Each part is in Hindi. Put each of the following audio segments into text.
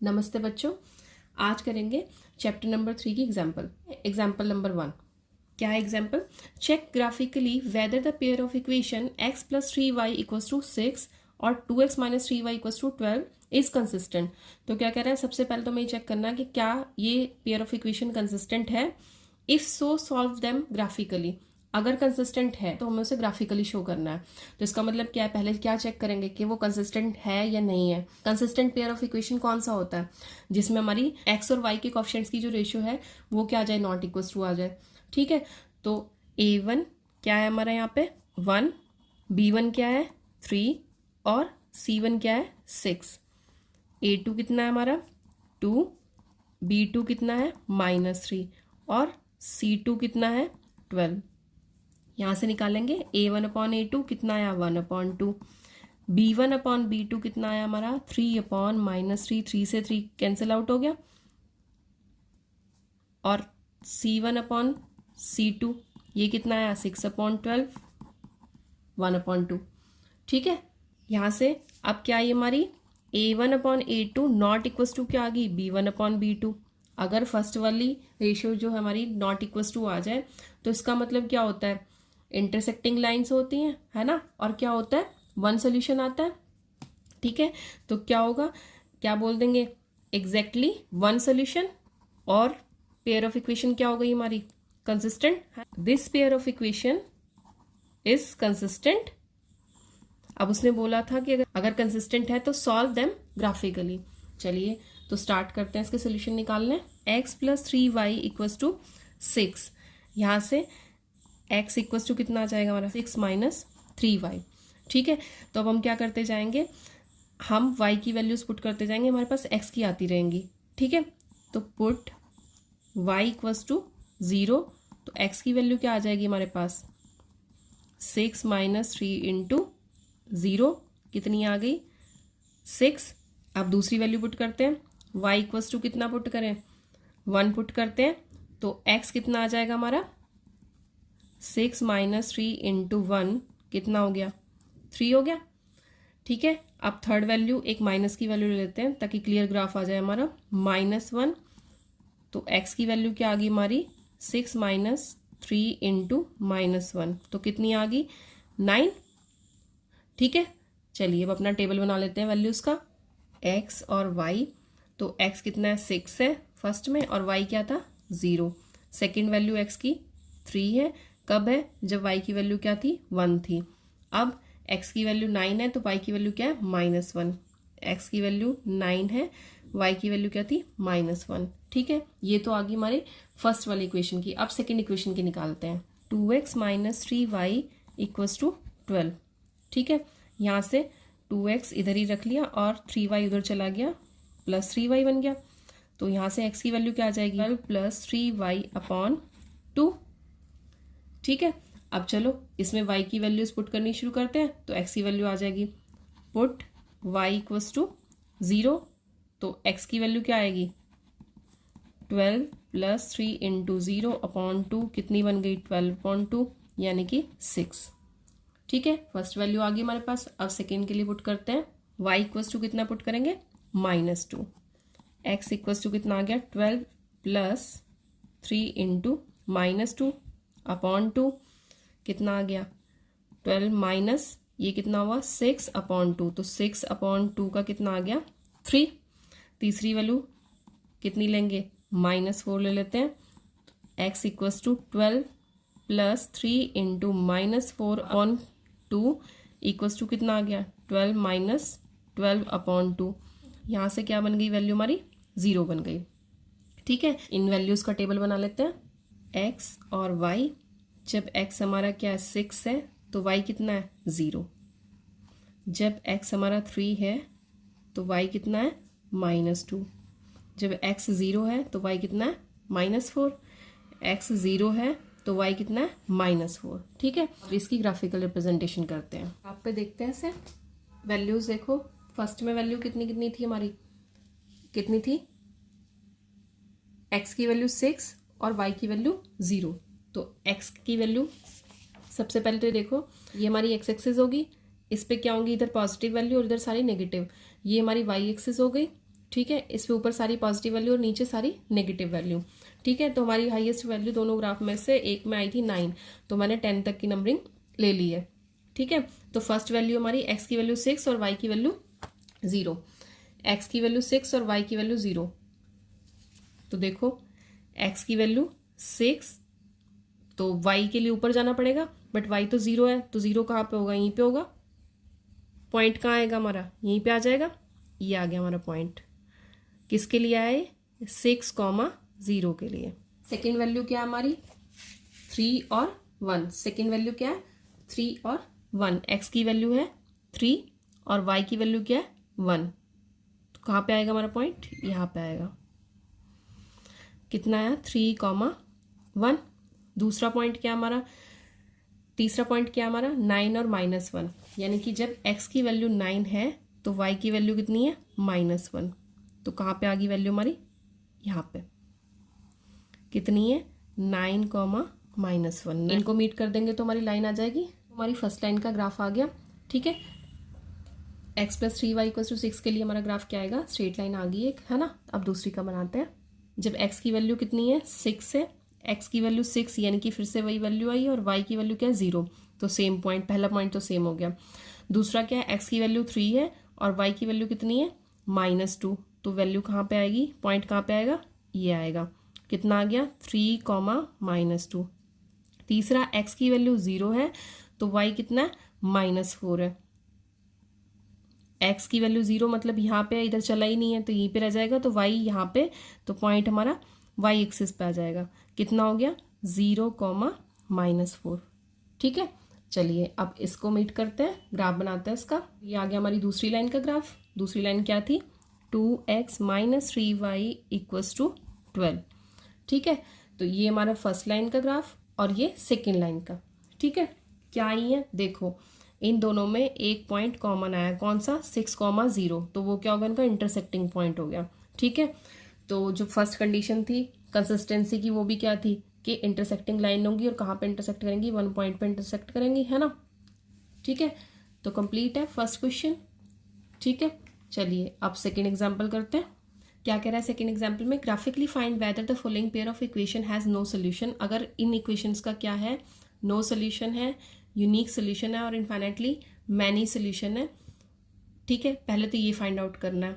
नमस्ते बच्चों, आज करेंगे चैप्टर नंबर 3 की एग्जाम्पल नंबर 1। क्या है example? Check graphically whether the pair of equation x plus 3y equals to 6 और 2x minus 3y equals to 12 is consistent. तो क्या कह रहा है, सबसे पहले तो हमें चेक करना है कि क्या ये पेयर ऑफ इक्वेशन कंसिस्टेंट है। If so solve them graphically. अगर कंसिस्टेंट है तो हमें उसे ग्राफिकली शो करना है। तो इसका मतलब क्या है, पहले क्या चेक करेंगे कि वो कंसिस्टेंट है या नहीं है। कंसिस्टेंट पेयर ऑफ इक्वेशन कौन सा होता है? जिसमें हमारी x और y के कोएफिशिएंट्स की जो रेशियो है वो क्या आ जाए, नॉट इक्वल टू आ जाए। ठीक है, तो a1 क्या है हमारा यहाँ पे 1, b1 क्या है 3 और c1 क्या है 6। a2 कितना है हमारा 2, b2 कितना है -3 और c2 कितना है 12। यहाँ से निकालेंगे a1 अपॉन a2 कितना आया 1/2, b1 अपॉन b2 कितना आया हमारा 3 अपॉन -3, 3 से 3 कैंसिल आउट हो गया, और c1 अपॉन c2 ये कितना आया 6/12, 1/2। ठीक है, यहाँ से अब क्या आई हमारी a1 upon a2 not equals to क्या आ गई b1 अपॉन b2। अगर फर्स्ट वाली रेशियो जो हमारी नॉट इक्वल्स टू आ जाए तो इसका मतलब क्या होता है, इंटरसेक्टिंग लाइंस होती हैं, है ना, और क्या होता है वन सोल्यूशन आता है। ठीक है, तो क्या होगा, क्या बोल देंगे एग्जैक्टली वन सोल्यूशन, और पेयर ऑफ इक्वेशन क्या हो गई हमारी consistent. This pair of equation is consistent. अब उसने बोला था कि अगर कंसिस्टेंट है तो सॉल्व देम ग्राफिकली। चलिए तो स्टार्ट करते हैं इसके सोल्यूशन निकालने। x plus 3y equals to 6। यहाँ से x इक्वल्स टू कितना आ जाएगा हमारा 6 माइनस 3y। ठीक है, तो अब हम क्या करते जाएंगे, हम y की वैल्यूज पुट करते जाएंगे, हमारे पास x की आती रहेंगी। ठीक है, तो पुट y इक्वल्स टू 0, तो x की वैल्यू क्या आ जाएगी हमारे पास 6 माइनस 3 इंटू 0 कितनी आ गई 6। अब दूसरी वैल्यू पुट करते हैं, y इक्वल्स टू कितना पुट करें 1 पुट करते हैं, तो x कितना आ जाएगा हमारा 6 माइनस 3 इंटू 1 कितना हो गया 3 हो गया। ठीक है, अब थर्ड वैल्यू एक माइनस की वैल्यू ले लेते हैं ताकि क्लियर ग्राफ आ जाए हमारा -1। तो x की वैल्यू क्या आ गई हमारी 6 माइनस 3 इंटू -1, तो कितनी आ गई 9। ठीक है, चलिए अब अपना टेबल बना लेते हैं वैल्यूज का, x और y। तो x कितना है 6 है फर्स्ट में, और y क्या था 0। सेकेंड वैल्यू x की 3 है, कब है जब y की वैल्यू क्या थी 1 थी। अब x की वैल्यू 9 है तो y की वैल्यू क्या है -1। x की वैल्यू 9 है, y की वैल्यू क्या थी -1। ठीक है, ये तो आ गई हमारे फर्स्ट वाली इक्वेशन की। अब सेकेंड इक्वेशन की निकालते हैं, 2x minus 3y equals to 12। ठीक है, यहाँ से 2x इधर ही रख लिया और 3y उधर चला गया, प्लस 3y बन गया। तो यहाँ से x की वैल्यू क्या आ जाएगी 12 प्लस 3y अपॉन 2। ठीक है, अब चलो इसमें y की वैल्यूज पुट करनी शुरू करते हैं, तो x की वैल्यू आ जाएगी पुट y इक्वल्स टू 0, तो x की वैल्यू क्या आएगी 12 प्लस 3 इंटू 0 अपॉन 2 कितनी बन गई 12/2 यानी कि 6। ठीक है, फर्स्ट वैल्यू आ गई हमारे पास। अब सेकेंड के लिए पुट करते हैं, y इक्वल्स टू कितना पुट करेंगे -2, x इक्वल्स टू कितना आ गया 12 प्लस 3 इंटू -2 अपॉन 2 कितना आ गया 12 माइनस ये कितना हुआ 6/2, तो 6/2 का कितना आ गया 3। तीसरी वैल्यू कितनी लेंगे -4 ले लेते हैं, x equals to 12 plus 3 into -4/2 equals to कितना आ गया 12 माइनस 12/2। यहाँ से क्या बन गई वैल्यू हमारी 0 बन गई। ठीक है, इन वैल्यूज का टेबल बना लेते हैं, x और y। जब x हमारा क्या है 6 है तो y कितना है 0। जब x हमारा 3 है तो y कितना है -2। जब x 0 है तो y कितना है -4। x 0 है तो y कितना है -4। ठीक है, अब इसकी ग्राफिकल रिप्रेजेंटेशन करते हैं। आप पे देखते हैं इसे, वैल्यूज देखो, फर्स्ट में वैल्यू कितनी कितनी थी हमारी, कितनी थी x की वैल्यू 6 और y की वैल्यू 0। तो x की वैल्यू सबसे पहले तो ये देखो, ये हमारी x एक्सिस होगी, इस पे क्या होंगी इधर पॉजिटिव वैल्यू और इधर सारी नेगेटिव। ये हमारी y एक्सिस हो गई, ठीक है, इसमें ऊपर सारी पॉजिटिव वैल्यू और नीचे सारी नेगेटिव वैल्यू। ठीक है, तो हमारी हाईएस्ट वैल्यू दोनों ग्राफ में से एक में आई थी 9, तो मैंने 10 तक की नंबरिंग ले ली है। ठीक है, तो फर्स्ट वैल्यू हमारी x की वैल्यू 6 और y की वैल्यू 0। x की वैल्यू 6 और y की वैल्यू 0। तो देखो x की वैल्यू 6, तो y के लिए ऊपर जाना पड़ेगा, बट y तो 0 है, तो 0 कहाँ पे होगा, यहीं पे होगा। पॉइंट कहाँ आएगा हमारा, यहीं पे आ जाएगा। ये आ गया हमारा पॉइंट। किसके लिए आए, 6,0 के लिए। सेकेंड वैल्यू क्या है हमारी, 3 और 1। सेकेंड वैल्यू क्या है, 3 और 1। x की वैल्यू है 3 और y की वैल्यू क्या है 1। तो कहाँ पे आएगा हमारा पॉइंट, यहाँ पे आएगा। कितना आया, 3,1। दूसरा पॉइंट क्या हमारा, तीसरा पॉइंट क्या हमारा, 9 और -1। यानी कि जब x की वैल्यू 9 है तो y की वैल्यू कितनी है, -1। तो कहाँ पे आ गई वैल्यू हमारी, यहाँ पे। कितनी है, 9, -1। इनको मीट कर देंगे तो हमारी लाइन आ जाएगी। हमारी फर्स्ट लाइन का ग्राफ आ गया। ठीक है, x + 3y = 6 के लिए हमारा ग्राफ क्या आएगा, स्ट्रेट लाइन आ गई एक, है ना। अब दूसरी का बनाते हैं। जब x की वैल्यू कितनी है, 6 है, x की वैल्यू 6 यानी कि फिर से वही वैल्यू आई, और y की वैल्यू क्या है, 0। तो सेम पॉइंट, पहला पॉइंट तो सेम हो गया। दूसरा क्या है, x की वैल्यू 3 है और y की वैल्यू कितनी है, -2। तो वैल्यू कहाँ पे आएगी, पॉइंट कहाँ पे आएगा, ये आएगा। कितना आ गया, 3, -2। तीसरा x की वैल्यू 0 है तो y कितना है, -4 है। x की वैल्यू 0 मतलब यहाँ पे इधर चला ही नहीं है, तो यहीं पे रह जाएगा। तो y यहाँ पे, तो पॉइंट हमारा y एक्सिस पे आ जाएगा। कितना हो गया, 0, -4। ठीक है, चलिए अब इसको मीट करते हैं, ग्राफ बनाते हैं इसका। ये आ गया हमारी दूसरी लाइन का ग्राफ। दूसरी लाइन क्या थी, 2x - 3y = 12। ठीक है, तो ये हमारा फर्स्ट लाइन का ग्राफ और ये सेकेंड लाइन का। ठीक है, क्या आई है, देखो इन दोनों में एक पॉइंट कॉमन आया, कौन सा, 6,0। तो वो क्या होगा, इनका इंटरसेक्टिंग पॉइंट हो गया। ठीक है, तो जो फर्स्ट कंडीशन थी कंसिस्टेंसी की, वो भी क्या थी कि इंटरसेक्टिंग लाइन होंगी और कहाँ पे इंटरसेक्ट करेंगी, 1 पॉइंट पे इंटरसेक्ट करेंगी, है ना। ठीक है, तो कंप्लीट है फर्स्ट क्वेश्चन। ठीक है, चलिए अब सेकेंड एग्जाम्पल करते हैं। क्या कह रहा है सेकेंड एग्जाम्पल में, graphically find whether the following pair of equation has no solution. अगर इन इक्वेशंस का क्या है, नो सोल्यूशन है, यूनिक सोल्यूशन है और इनफाइनाइटली मैनी सोल्यूशन है। ठीक है, पहले तो ये फाइंड आउट करना है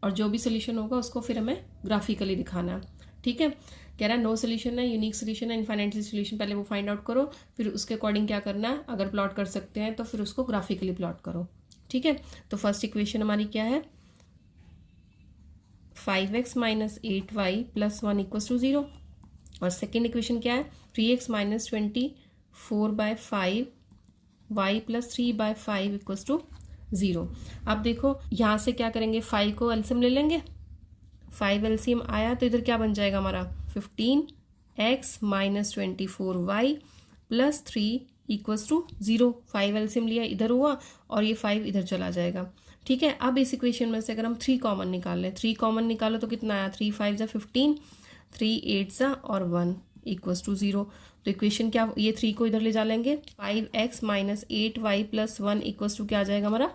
और जो भी सोल्यूशन होगा उसको फिर हमें ग्राफिकली दिखाना है। ठीक है, कह रहा है नो सोल्यूशन है, यूनिक सोल्यूशन है, इनफाइनाइटली सोल्यूशन, पहले वो फाइंड आउट करो, फिर उसके अकॉर्डिंग क्या करना है, अगर प्लॉट कर सकते हैं तो फिर उसको ग्राफिकली प्लॉट करो। ठीक है, तो फर्स्ट इक्वेशन हमारी क्या है, 5x - 8y + 1 = 0। और सेकेंड इक्वेशन क्या है, 3x - 24/5 y + 3/5 = 0। अब देखो यहाँ से क्या करेंगे, 5 को एलसीएम ले लेंगे। 5 एलसीएम आया तो इधर क्या बन जाएगा हमारा, 15x - 24y + 3 = 0। 5 एलसीएम लिया, इधर हुआ और ये 5 इधर चला जाएगा। ठीक है, अब इस इक्वेशन में से अगर हम 3 कॉमन निकाल लें, 3 कॉमन निकालो तो कितना आया, 3 5 = 15, 3 8 और 1 = 0। तो इक्वेशन क्या, ये 3 को इधर ले जा लेंगे, 5x - 8y + 1 = क्या आ जाएगा हमारा,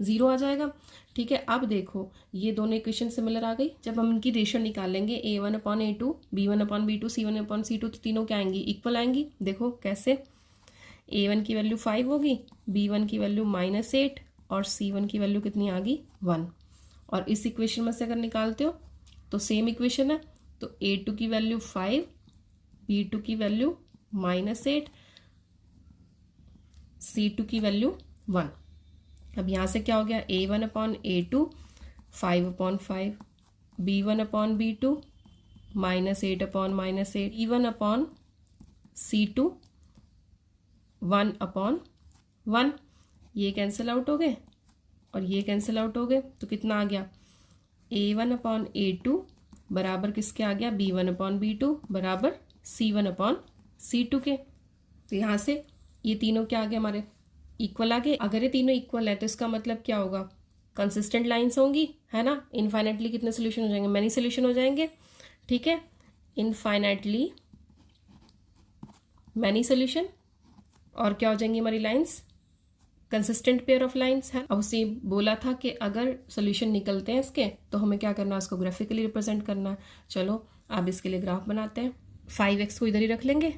0 आ जाएगा। ठीक है, अब देखो ये दोनों इक्वेशन सिमिलर आ गई। जब हम इनकी रेशियो निकालेंगे a1/a2, b1/b2, c1/c2, तो तीनों क्या आएंगी, इक्वल आएंगी। देखो कैसे, a1 की वैल्यू 5 होगी, b1 की वैल्यू -8 और c1 की वैल्यू कितनी आ गई, 1। और इस इक्वेशन में से अगर निकालते हो तो सेम इक्वेशन है, तो a2 की वैल्यू 5, b2 की वैल्यू -8, c2 की वैल्यू 1। अब यहाँ से क्या हो गया, a1/a2 5/5, b1/b2 -8/-8, e1/c2 1/1। ये कैंसिल आउट हो गए और ये कैंसिल आउट हो गए, तो कितना आ गया, a1/a2 बराबर किसके आ गया, b1/b2 बराबर c1/c2 के। तो यहाँ से ये तीनों क्या आ गए हमारे, इक्वल आ गए। अगर ये तीनों इक्वल है तो इसका मतलब क्या होगा, कंसिस्टेंट लाइंस होंगी, है ना। इनफाइनाइटली कितने सोल्यूशन हो जाएंगे, मैनी सोल्यूशन हो जाएंगे। ठीक है, इनफाइनाइटली मैनी सोल्यूशन, और क्या हो जाएंगी हमारी lines, consistent pair of lines है। अब उसे बोला था कि अगर सोल्यूशन निकलते हैं इसके तो हमें क्या करना है, उसको ग्राफिकली रिप्रेजेंट करना है। चलो अब इसके लिए ग्राफ बनाते हैं। 5x को इधर ही रख लेंगे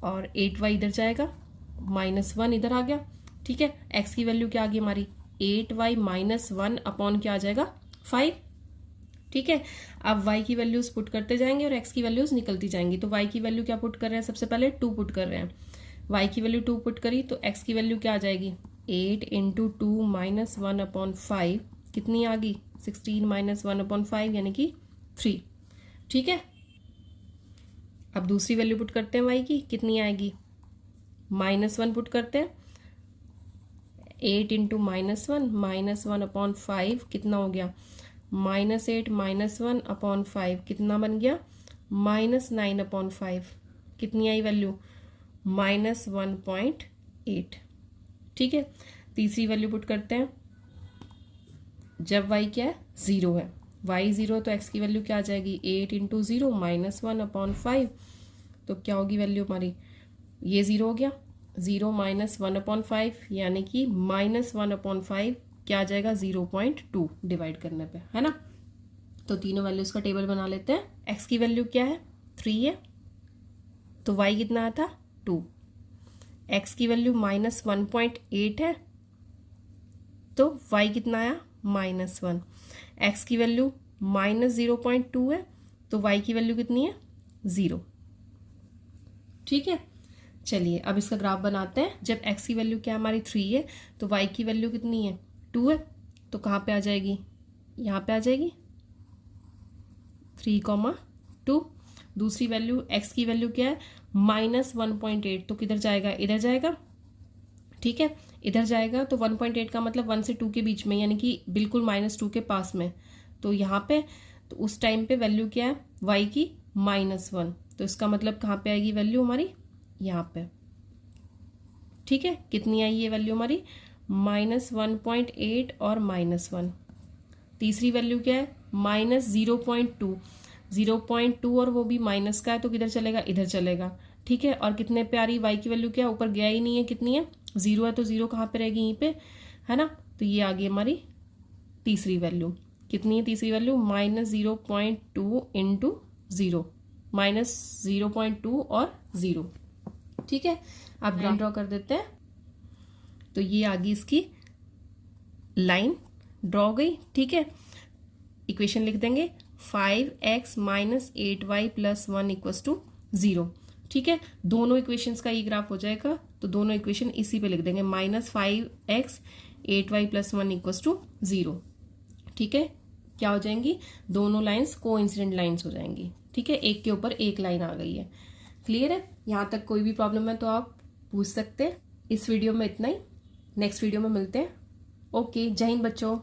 और 8y इधर जाएगा, -1 इधर आ गया। ठीक है, x की वैल्यू क्या आ गई हमारी 8y -1 अपॉन क्या आ जाएगा 5। ठीक है, अब y की वैल्यूज पुट करते जाएंगे और x की वैल्यूज निकलती जाएंगी। तो y की वैल्यू क्या पुट कर रहे हैं, सबसे पहले 2 पुट कर रहे हैं। y की वैल्यू 2 पुट करी तो x की वैल्यू क्या आ जाएगी 8 × 2 -1/5 कितनी आ गई 16 -1/5 यानी कि 3। ठीक है, अब दूसरी वैल्यू पुट करते हैं y की, कितनी आएगी -1 पुट करते हैं। 8 × -1 -1/5 कितना हो गया -8 -1/5 कितना बन गया -9/5। कितनी आई वैल्यू -1.8। ठीक है, तीसरी वैल्यू पुट करते हैं। जब y क्या है 0 है, y 0 तो x की वैल्यू क्या आ जाएगी 8 × 0 -1/5। तो क्या होगी वैल्यू हमारी, ये 0 हो गया, 0 -1/5 यानी कि -1/5 क्या आ जाएगा 0.2 डिवाइड करने पे, है ना। तो तीनों वैल्यूज का टेबल बना लेते हैं। x की वैल्यू क्या है 3 है, तो y कितना आया था 2। x की वैल्यू -1.8 है तो y कितना आया -1। x की वैल्यू -0.2 है तो y की वैल्यू कितनी है 0। ठीक है, चलिए अब इसका ग्राफ बनाते हैं। जब x की वैल्यू क्या हमारी 3 है तो y की वैल्यू कितनी है 2 है, तो कहाँ पे आ जाएगी, यहाँ पे आ जाएगी 3,2। दूसरी वैल्यू x की वैल्यू क्या है -1.8 तो किधर जाएगा, इधर जाएगा। ठीक है, इधर जाएगा तो 1.8 का मतलब 1 से 2 के बीच में, यानी कि बिल्कुल -2 के पास में। तो यहाँ पे तो उस टाइम पे वैल्यू क्या है y की -1, तो इसका मतलब कहाँ पे आएगी वैल्यू हमारी यहाँ पे। ठीक है, कितनी आई ये वैल्यू हमारी -1.8 और -1। तीसरी वैल्यू क्या है -0.2, 0.2 और वो भी माइनस का है तो किधर चलेगा, इधर चलेगा। ठीक है, और कितने पे आ रही y की वैल्यू क्या है, ऊपर गया ही नहीं है, कितनी है 0 है, तो 0 कहाँ पे रहेगी यहीं पे, है ना। तो ये आ गई हमारी तीसरी वैल्यू। कितनी है तीसरी वैल्यू -0.2 × 0, -0.2 और 0। ठीक है, अब लाइन ड्रॉ कर देते हैं। तो ये आ गई इसकी लाइन ड्रॉ हो गई। ठीक है, इक्वेशन लिख देंगे 5x - 8y + 1 = 0। ठीक है, दोनों इक्वेशंस का ये ग्राफ हो जाएगा तो दोनों इक्वेशन इसी पे लिख देंगे -5x 8y + 1 = 0। ठीक है, क्या हो जाएंगी, दोनों लाइंस कोइंसिडेंट लाइंस हो जाएंगी। ठीक है, एक के ऊपर एक लाइन आ गई है। क्लियर है, यहाँ तक कोई भी प्रॉब्लम है तो आप पूछ सकते हैं। इस वीडियो में इतना ही, नेक्स्ट वीडियो में मिलते हैं। ओके, जय हिंद बच्चों।